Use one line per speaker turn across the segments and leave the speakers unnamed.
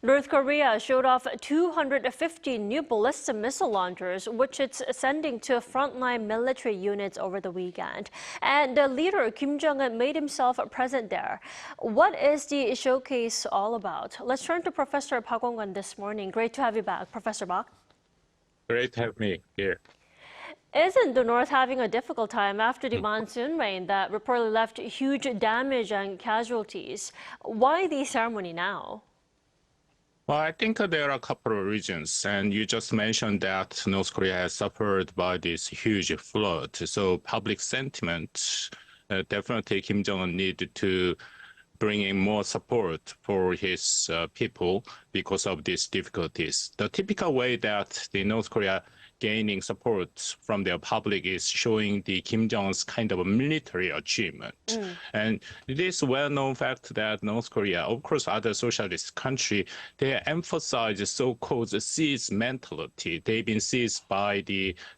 North Korea showed off 250 new ballistic missile launchers, which it's sending to frontline military units over the weekend. And the leader, Kim Jong-un, made himself present there. What is the showcase all about? Let's turn to Professor Park Won-gon this morning. Great to have you back, Professor Park.
Great to have me here.
Isn't the North having a difficult time after the monsoon rain that reportedly left huge damage and casualties? Why the ceremony now?
Well, I think there are a couple of reasons, and you just mentioned that North Korea has suffered by this huge flood. So public sentiment, definitely Kim Jong-un needed to bring in more support for his people because of these difficulties. The typical way that the North Korea gaining support from their public is showing the Kim Jong-un's kind of a military achievement. And it is well-known fact that North Korea, of course, other socialist country, they emphasize so-called siege mentality. They've been seized by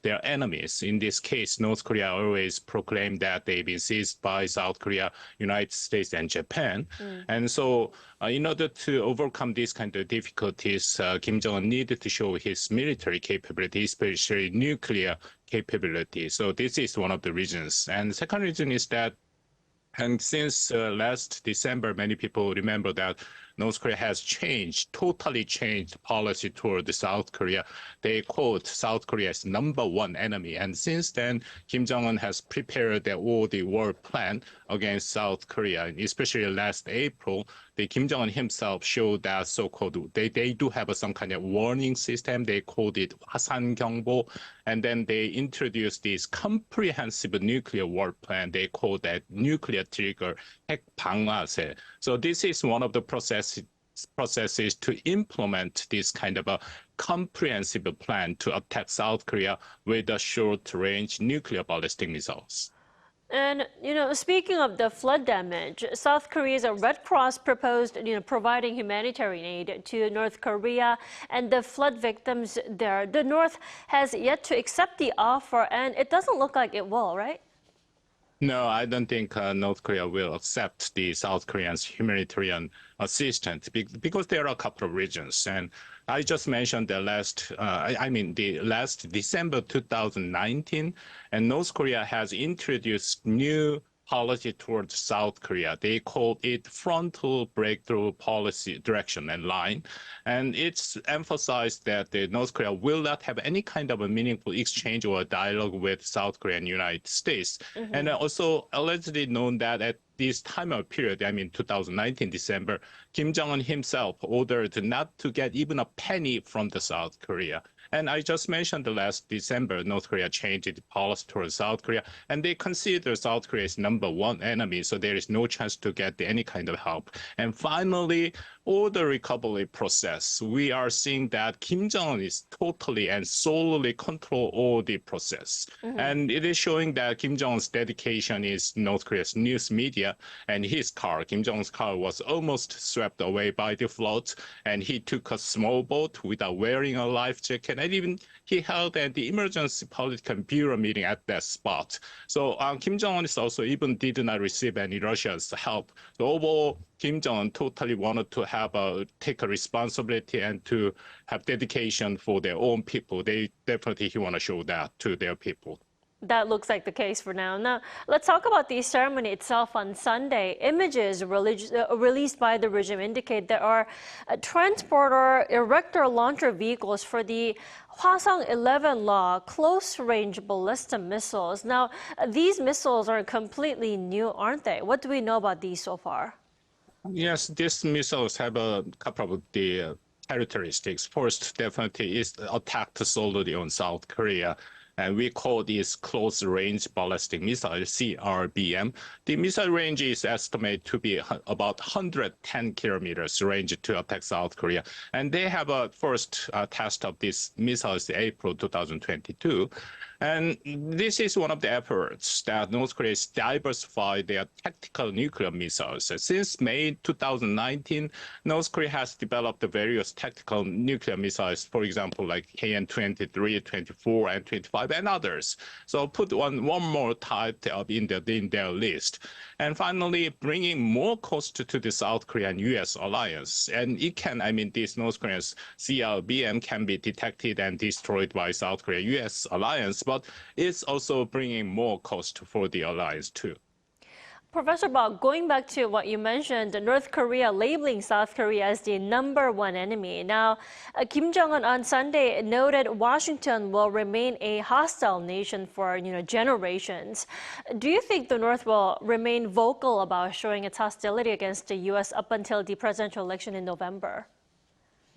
their enemies. In this case, North Korea always proclaimed that they've been seized by South Korea, United States, and Japan. And so in order to overcome these kind of difficulties, Kim Jong-un needed to show his military capability, especially nuclear capability. So this is one of the reasons. And the second reason is that, and since last December, many people remember that North Korea has totally changed policy toward South Korea. They quote South Korea's #1 enemy. And since then, Kim Jong-un has prepared all the war plan against South Korea. Especially last April, Kim Jong-un himself showed that so-called, they do have some kind of warning system. They called it 화산 경보. And then they introduced this comprehensive nuclear war plan. They call that nuclear trigger, 핵 방아쇠. So this is one of the processes to implement this kind of a comprehensive plan to attack South Korea with a short-range nuclear ballistic missiles.
And, speaking of the flood damage, South Korea's Red Cross proposed, providing humanitarian aid to North Korea and the flood victims there. The North has yet to accept the offer, and it doesn't look like it will, right?
No, I don't think North Korea will accept the South Koreans' humanitarian assistance because there are a couple of reasons. And I just mentioned the last December 2019, and North Korea has introduced new policy towards South Korea. They call it frontal breakthrough policy direction and line. And it's emphasized that North Korea will not have any kind of a meaningful exchange or dialogue with South Korea and United States. And also allegedly known that at this time of period, 2019 December, Kim Jong-un himself ordered not to get even a penny from the South Korea. And I just mentioned the last December, North Korea changed its policy towards South Korea, and they consider South Korea's #1 enemy, so there is no chance to get any kind of help. And finally, all the recovery process, we are seeing that Kim Jong-un is totally and solely control all the process. And it is showing that Kim Jong-un's dedication is North Korea's news media, and his car, Kim Jong-un's car, was almost swept away by the flood, and he took a small boat without wearing a life jacket, and even he held the emergency political bureau meeting at that spot. So Kim Jong-un is also even did not receive any Russia's help. So overall, Kim Jong-un totally wanted to take a responsibility and to have dedication for their own people. He want to show that to their people.
That looks like the case for now. Now, let's talk about the ceremony itself on Sunday. Images released by the regime indicate there are transporter erector launcher vehicles for the Hwasong-11 Law close-range ballistic missiles. Now, these missiles are completely new, aren't they? What do we know about these so far?
Yes, these missiles have a couple of the characteristics. First, definitely is attacked solely on South Korea. And we call this close-range ballistic missile, CRBM. The missile range is estimated to be about 110 kilometers range to attack South Korea. And they have a first test of these missiles in April 2022. And this is one of the efforts that North Korea has diversified their tactical nuclear missiles. Since May 2019, North Korea has developed the various tactical nuclear missiles, for example, like KN-23, 24, and 25 5 and others. So put one more title in their list. And finally, bringing more cost to the South Korean U.S. alliance. And it can, this North Korea's CLBM can be detected and destroyed by South Korea-U.S. alliance, but it's also bringing more cost for the alliance too.
Professor Bok, going back to what you mentioned, North Korea labeling South Korea as the #1 enemy. Now, Kim Jong-un on Sunday noted Washington will remain a hostile nation for generations. Do you think the North will remain vocal about showing its hostility against the U.S. up until the presidential election in November?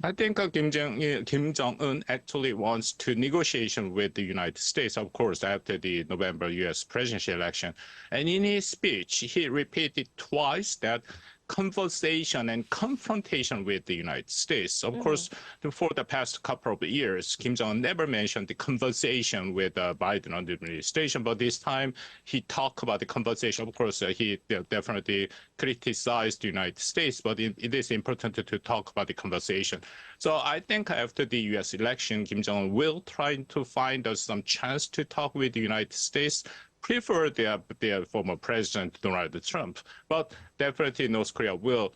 I think Kim Jong-un actually wants to negotiation with the United States, of course, after the November U.S. presidential election. And in his speech, he repeated twice that conversation and confrontation with the United States. Of course, for the past couple of years, Kim Jong-un never mentioned the conversation with Biden administration, but this time he talked about the conversation. Of course, he definitely criticized the United States, but it is important to talk about the conversation. So I think after the U.S. election, Kim Jong-un will try to find some chance to talk with the United States, prefer their former president, Donald Trump. But definitely North Korea will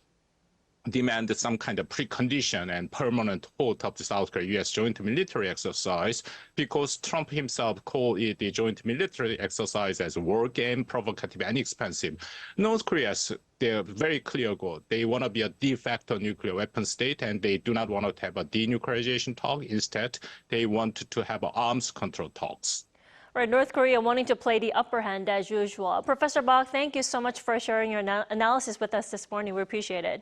demand some kind of precondition and permanent halt of the South Korea-U.S. joint military exercise, because Trump himself called it the joint military exercise as a war game, provocative and expensive. North Korea's their very clear goal. They want to be a de facto nuclear weapon state, and they do not want to have a denuclearization talk. Instead, they want to have arms control talks.
Right, North Korea wanting to play the upper hand as usual. Professor Bok, thank you so much for sharing your analysis with us this morning. We appreciate it.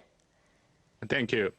Thank you.